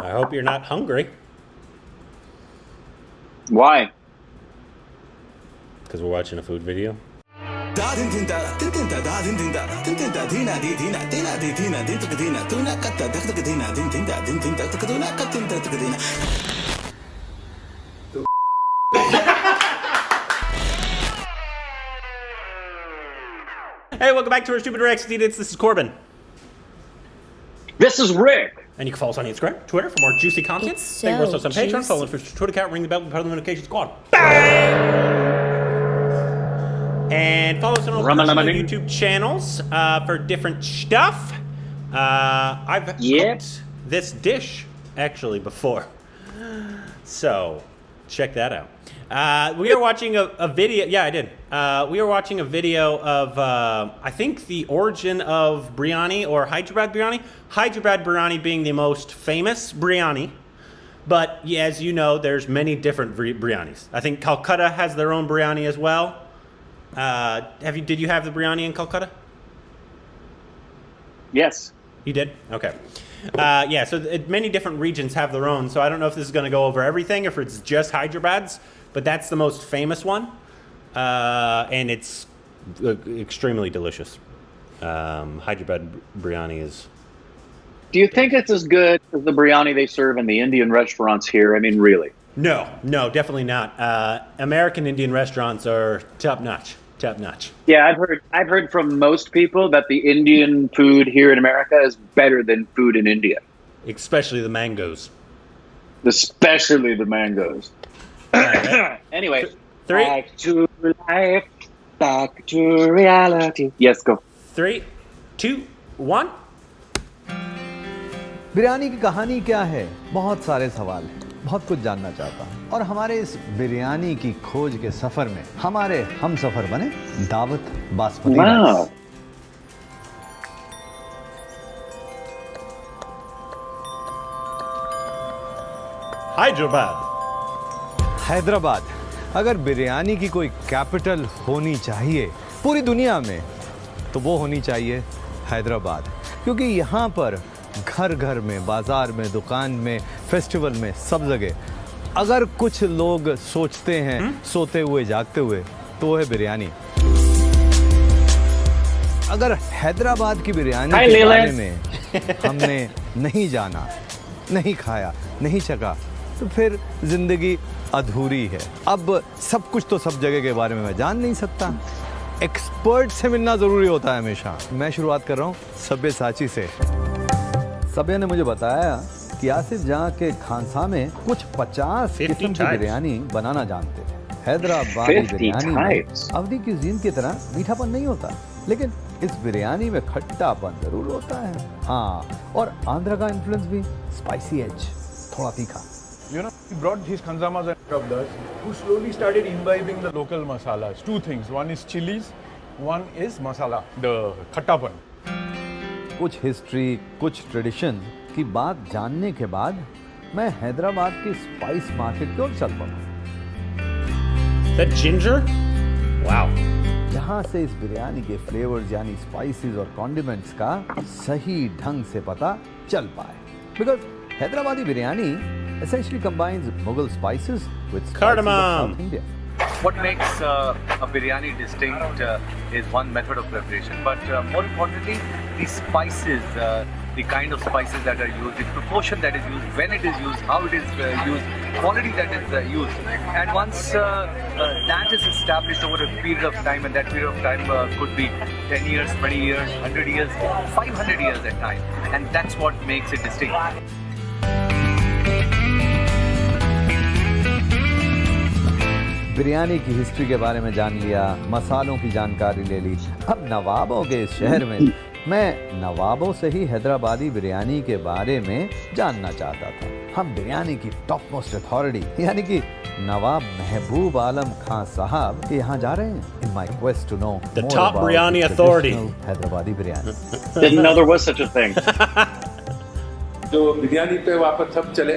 I hope you're not hungry. Why? Because we're watching a food video. Hey, welcome back to our Stupid Rex. This is Corbin. This is Rick. And you can follow us on Instagram, Twitter for more juicy content. It's so Thank you for us on Patreon. juicy. Follow us for Twitter account, ring the bell, be part of the notification squad. Bang! And follow us on our personal YouTube channels for different stuff. I've cooked this dish actually before, so check that out. We are watching a video. Yeah, I did. We are watching a video of I think the origin of biryani or Hyderabad biryani. Hyderabad biryani being the most famous biryani, but yeah, as you know, there's many different biryanis. I think Calcutta has their own biryani as well. Did you have the biryani in Calcutta? Yes. You did? Okay. Yeah, so many different regions have their own, so I don't know if this is going to go over everything, if it's just Hyderabad's, but that's the most famous one, and it's extremely delicious. Hyderabad biryani is... Do you think it's as good as the biryani they serve in the Indian restaurants here? I mean, really? No, definitely not. American Indian restaurants are top-notch. Yeah, I've heard from most people that the Indian food here in America is better than food in India. Especially the mangoes. Especially the mangoes. Anyway, back to life, back to reality. Yes, go. 3, 2, 1. Biryani की कहानी क्या है? बहुत सारे सवाल हैं, बहुत कुछ जानना चाहता हूँ और हमारे इस बिरयानी की खोज के सफर में हमारे हम सफर बने दावत बासमती राइस। हैदराबाद अगर बिरयानी की कोई कैपिटल होनी चाहिए पूरी दुनिया में तो वो होनी चाहिए हैदराबाद, क्योंकि यहाँ पर घर घर में, बाजार में, दुकान में, फेस्टिवल में, सब जगह अगर कुछ लोग सोचते हैं सोते हुए जागते हुए तो वो है बिरयानी। अगर हैदराबाद की बिरयानी के बारे में हमने नहीं जाना, नहीं खाया, नहीं चखा तो फिर जिंदगी अधूरी है। अब सब कुछ तो सब जगह के बारे में मैं जान नहीं सकता, एक्सपर्ट से मिलना ज़रूरी होता है हमेशा। मैं शुरुआत कर रहा हूँ सब्यसाची से। सब्य ने मुझे बताया कि आसिफ जहाँ के खानसा में कुछ 50 किस्म की बिरयानी बनाना जानते थे। हैदराबादी बिरयानी में अवधी क्यूजीन की तरह मीठापन नहीं होता, लेकिन इस बिरयानी में खट्टापन जरूर होता है। हाँ, और आंध्र का इन्फ्लुएंस भी, स्पाइसी एज, थोड़ा तीखा। You know, he brought his Kanzamas and Kabdas, who slowly started imbibing the local masalas. Two things, one is chilies, one is masala, the khattapan. कुछ हिस्ट्री, कुछ ट्रेडिशन की बात जानने के बाद मैं हैदराबाद की स्पाइस मार्केट की ओर चल पड़ा। That ginger? Wow. जहाँ से इस बिरयानी के फ्लेवर्स यानी स्पाइसेस और कॉन्डिमेंट्स का सही ढंग से पता चल पाए। Because Hyderabadi biryani essentially combines Mughal spices with spices of South India. What makes a biryani distinct is one method of preparation, but more importantly, the spices, the kind of spices that are used, the proportion that is used, when it is used, how it is used, quality that is used. And once that is established over a period of time, and that period of time could be 10 years, 20 years, 100 years, 500 years at time, and that's what makes it distinct. Biryani की history के बारे में जान लिया, मसालों की जानकारी ले ली। अब नवाबों के इस शहर में मैं नवाबों से ही हैदराबादी बिरयानी के बारे में जानना चाहता था। हम बिरयानी की टॉप मोस्ट अथॉरिटी यानी कि नवाब महबूब आलम खान साहब के यहाँ जा रहे हैं। In my quest to know the more top about biryani the authority. Hyderabadi biryani. Didn't know there was such a thing. जो बिरयानी पे वापस हम चले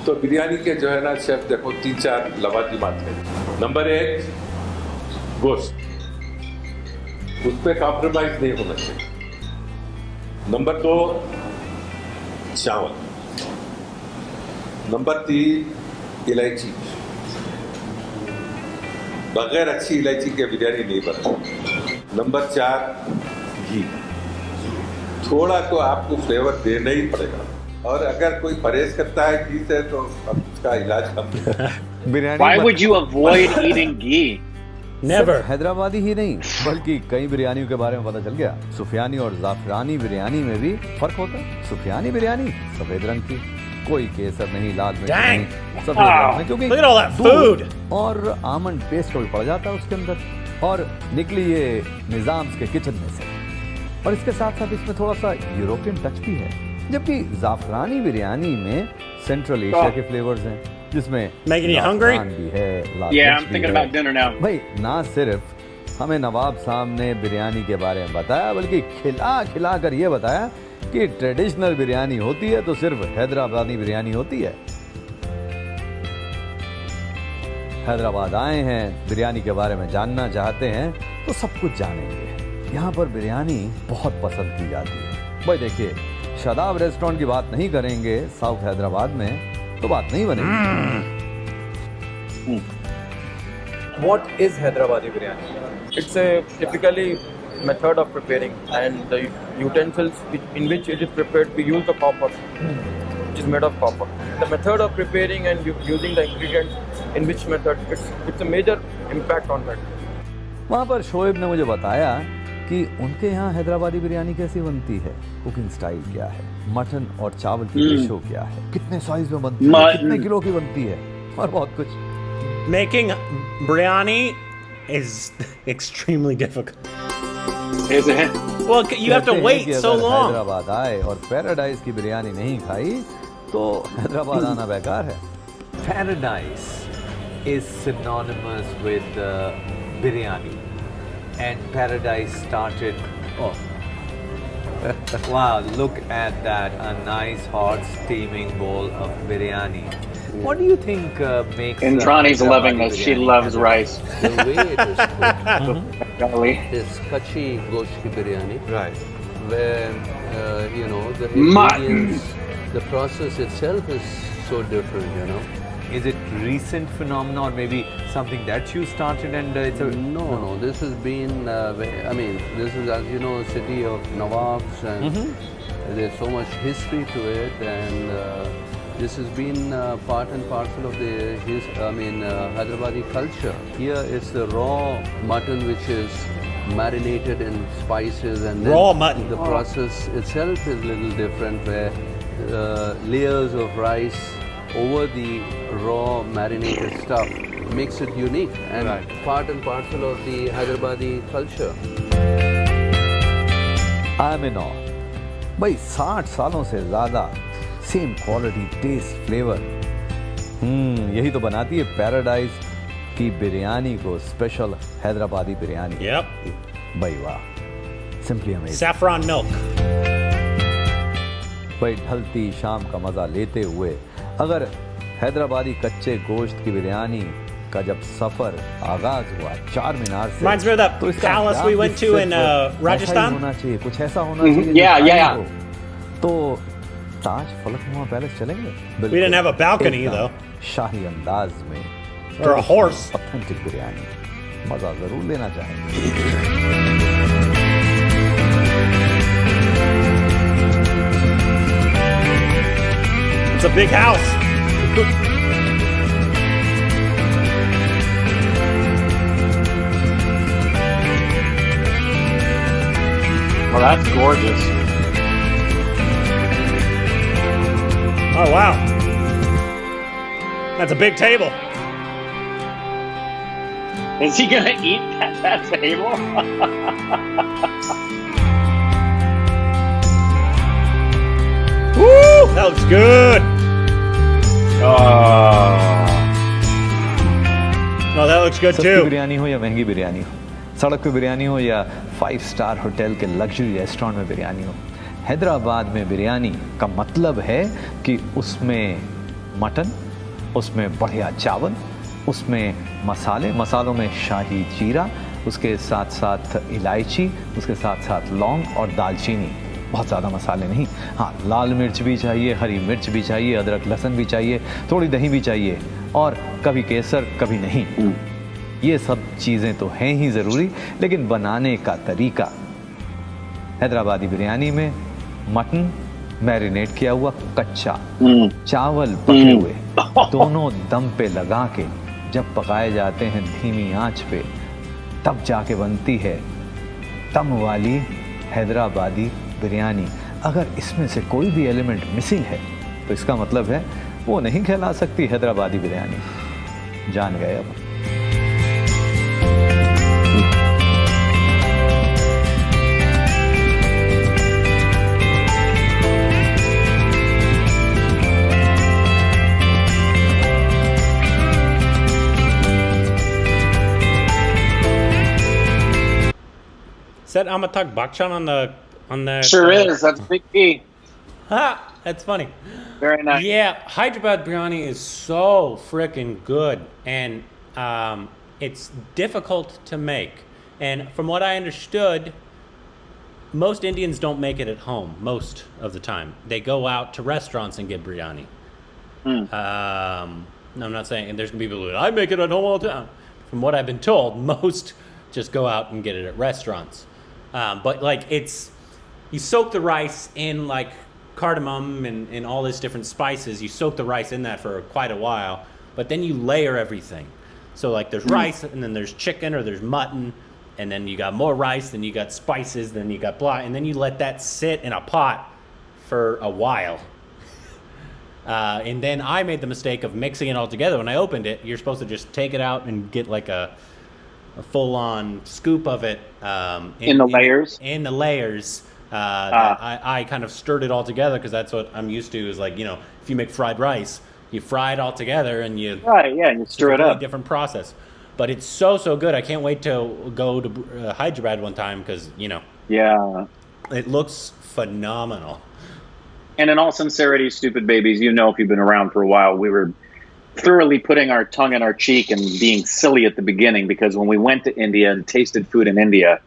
तो बिरयानी के जो है ना शेफ देखो 3-4 लवाजिमात है। नंबर 1 गोश्त, उस पर कॉम्प्रोमाइज नहीं होना चाहिए। नंबर 2 चावल, नंबर 3 इलायची, बगैर अच्छी इलायची के बिरयानी नहीं बनती। नंबर 4 घी, थोड़ा तो आपको फ्लेवर देना ही पड़ेगा, और अगर कोई परहेज करता है घी से तो अब उसका इलाज कम। Biryani Why would you avoid eating ghee? Never. Hyderabadi ही नहीं बल्कि कई बिरयानियों के बारे में पता चल गया। सुफियानी और जाफरानी बिरयानी में भी फर्क होता है। सुफियानी बिरयानी सफेद रंग की, कोई केसर नहीं, लाल मिर्च नहीं, सफेद रंग में, क्योंकि Look at all that दूध food. और आमंड पेस्ट भी पड़ जाता है उसके अंदर, और निकली ये निजाम्स के किचन में से। और इसके साथ साथ इसमें थोड़ा सा यूरोपियन टच भी है, जबकि जाफरानी बिरयानी में सेंट्रल एशिया के फ्लेवर्स हैं, जिसमें Making you hungry? जाफरान भी है, लाल Yeah, मिर्च I'm भी thinking है। about dinner now. भाई ना सिर्फ हमें नवाब साहब ने बिरयानी के बारे में बताया, बल्कि खिला खिला कर ये बताया कि ट्रेडिशनल बिरयानी होती है तो सिर्फ हैदराबादी बिरयानी होती है। हैदराबाद आए हैं, बिरयानी के बारे में जानना चाहते हैं तो सब कुछ जानेंगे। यहाँ पर बिरयानी बहुत पसंद की जाती है। भाई देखिए, शादाब रेस्टोरेंट की बात नहीं करेंगे साउथ हैदराबाद में तो बात नहीं बनेगी। What is Hyderabadi biryani? It's a typically method of preparing, and the utensils in which it is prepared, we use the copper, which is made of copper. The method of preparing and using the ingredients in which method, it's a major impact on that. वहाँ पर शोएब ने मुझे बताया कि उनके यहाँ हैदराबादी बिरयानी कैसी बनती है, कुकिंग स्टाइल क्या है, मटन और चावल की रेशो क्या है, कितने साइज में बनती है, कितने किलो की बनती है, और बहुत कुछ। Making biryani is extremely difficult. Is it? Well, you have to कहते हैं wait कि so अगर long. हैदराबाद आए और पैराडाइज की बिरयानी नहीं खाई तो हैदराबाद आना बेकार है। Paradise is synonymous with biryani, and paradise started. Oh, wow! Look at that, a nice hot steaming bowl of biryani. What do you think makes? Indrani's loving Hyderabadi this. She biryani loves rice. The way it is cooked Golly. is kachi gosht ki biryani, Right. where the Mutton. ingredients, the process itself is so different. Is it recent phenomenon, or maybe something that you started and it's a No, this has been. This is, as you know, a city of Nawabs, and there's so much history to it, and this has been part and parcel of the Hyderabadi culture. Here it's the raw mutton which is marinated in spices, and then Raw mutton. the process itself is a little different, where layers of rice over the raw marinated stuff makes it unique and part and parcel of the Hyderabadi culture. I'm in awe. भाई 60 सालों से ज्यादा same quality, test, flavour, यही तो बनाती है paradise की बिरयानी को स्पेशल हैदराबादी बिरयानी। Yep. भाई वाह, सिंपली अमेजिंग। Saffron milk. भाई ढलती शाम का मजा लेते हुए अगर हैदराबादी कच्चे गोश्त की बिरयानी का जब सफर आगाज हुआ चार मीनार से, Reminds me of that तो इसका palace we अंजाम went भी to in सिर्फ ऐसा ही Rajasthan. होना चाहिए, कुछ ऐसा होना चाहिए जो Yeah, शाही yeah. हो। तो ताज फलकनुमा पैलेस चलेंगे? We didn't have a balcony एकदम though. शाही अंदाज में Or a horse. Authentic biryani मजा जरूर लेना चाहेंगे। It's a big house. Well, that's gorgeous. Oh wow. That's a big table. Is he gonna eat that table? Woo! That looks good. Oh, that looks good सस्ती too. Biryani हो या महंगी बिरयानी हो, सड़क पे बिरयानी हो या 5 स्टार होटल के लग्जरी रेस्टोरेंट में बिरयानी हो, हैदराबाद में बिरयानी का मतलब है कि उसमें मटन, उसमें बढ़िया चावल, उसमें मसाले, मसालों में शाही जीरा, उसके साथ साथ इलायची, उसके साथ साथ लौंग और दालचीनी, बहुत ज़्यादा मसाले नहीं, हाँ लाल मिर्च भी चाहिए, हरी मिर्च भी चाहिए, अदरक लहसुन भी चाहिए, थोड़ी दही भी चाहिए, और कभी केसर कभी नहीं। ये सब चीज़ें तो हैं ही ज़रूरी, लेकिन बनाने का तरीका। हैदराबादी बिरयानी में मटन मैरिनेट किया हुआ कच्चा, चावल पके हुए, दोनों दम पे लगा के जब पकाए जाते हैं धीमी आंच पे, तब जाके बनती है दम वाली हैदराबादी बिरयानी। अगर इसमें से कोई भी एलिमेंट मिसिंग है तो इसका मतलब है वो नहीं कहला सकती हैदराबादी बिरयानी। जान गए अब। Said Amatak Bakchan on the Sure is. That's big key. Ha! That's funny. Very nice. Yeah, Hyderabad biryani is so freaking good, and it's difficult to make. And from what I understood, most Indians don't make it at home most of the time. They go out to restaurants and get biryani. No, I'm not saying, and there's gonna be people who I make it at home all the time. From what I've been told, most just go out and get it at restaurants. But like you soak the rice in like cardamom and all these different spices. You soak the rice in that for quite a while, but then you layer everything. So like there's rice, and then there's chicken or there's mutton, and then you got more rice, then you got spices, then you got blah, and then you let that sit in a pot for a while. And then I made the mistake of mixing it all together. When I opened it, you're supposed to just take it out and get like a full-on scoop of it in the layers. In the layers, I kind of stirred it all together because that's what I'm used to. Is like, you know, if you make fried rice, you fry it all together and you and you stir it up. Different process, but it's so good. I can't wait to go to Hyderabad one time because it looks phenomenal. And in all sincerity, stupid babies, you know, if you've been around for a while, we were thoroughly putting our tongue in our cheek and being silly at the beginning, because when we went to India and tasted food in India,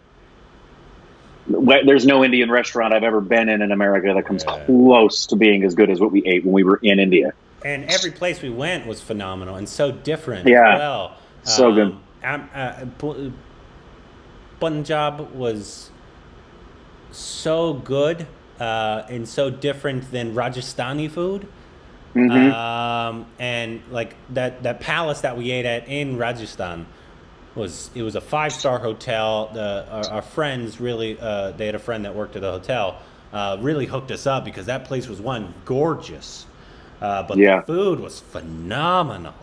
there's no Indian restaurant I've ever been in America that comes close to being as good as what we ate when we were in India. And every place we went was phenomenal and so different. Yeah, as well. So good. Punjab was so good and so different than Rajasthani food. And like that palace that we ate at in Rajasthan was a 5-star hotel. Our friends really they had a friend that worked at the hotel, really hooked us up because that place was gorgeous, but the food was phenomenal.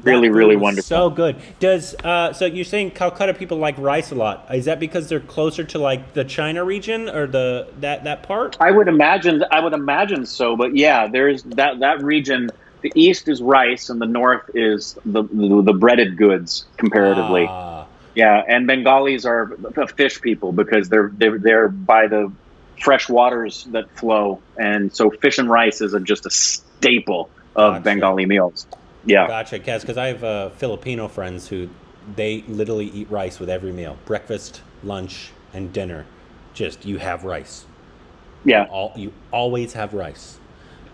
Really wonderful. So good. Does so you're saying Calcutta people like rice a lot? Is that because they're closer to like the China region or that part? I would imagine so, but yeah, there's that region. The east is rice and the north is the breaded goods comparatively. Yeah, and Bengalis are fish people because they're by the fresh waters that flow, and so fish and rice is just a staple of Bengali meals. Yeah. Gotcha, Kaz, because I have Filipino friends who they literally eat rice with every meal. Breakfast, lunch, and dinner. Just, you have rice. Yeah. You always have rice.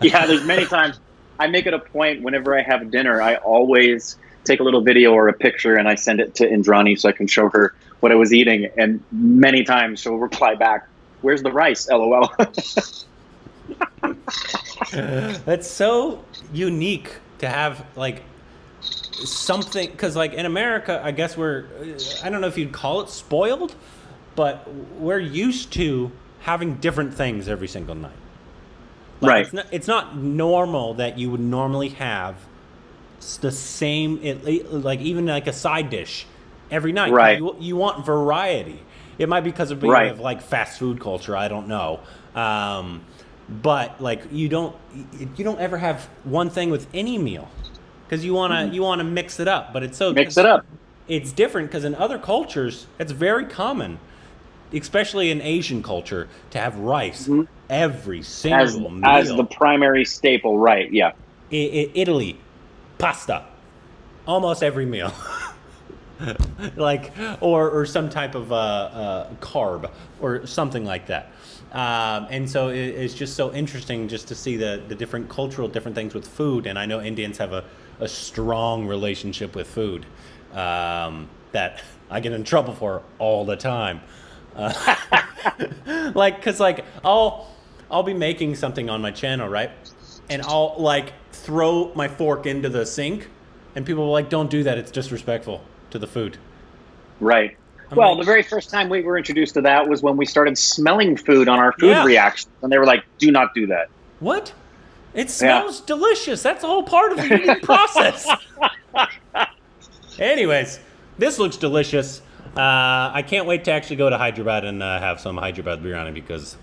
Yeah, there's many times. I make it a point whenever I have dinner, I always take a little video or a picture and I send it to Indrani so I can show her what I was eating. And many times she'll reply back, "Where's the rice? LOL." That's so unique to have like something, because like in America, I guess I don't know if you'd call it spoiled, but we're used to having different things every single night. Like, right. It's not normal that you would normally have the same, like even like a side dish every night. Right. You want variety. It might be because of being of like fast food culture. I don't know. But like you don't ever have one thing with any meal because you wanna mix it up. But it's mix it up. It's different because in other cultures it's very common, especially in Asian culture, to have rice every single meal as the primary staple. Right? Yeah. Italy, pasta, almost every meal. Like or some type of carb or something like that. And so it's just so interesting just to see the different cultural different things with food. And I know Indians have a strong relationship with food that I get in trouble for all the time. Cause I'll be making something on my channel, right? And I'll like throw my fork into the sink, and people are like, "Don't do that. It's disrespectful to the food." Right. Well, the very first time we were introduced to that was when we started smelling food on our food reactions, and they were like, "Do not do that." What? It smells delicious. That's all part of the eating process. Anyways, this looks delicious. I can't wait to actually go to Hyderabad and have some Hyderabad biryani because.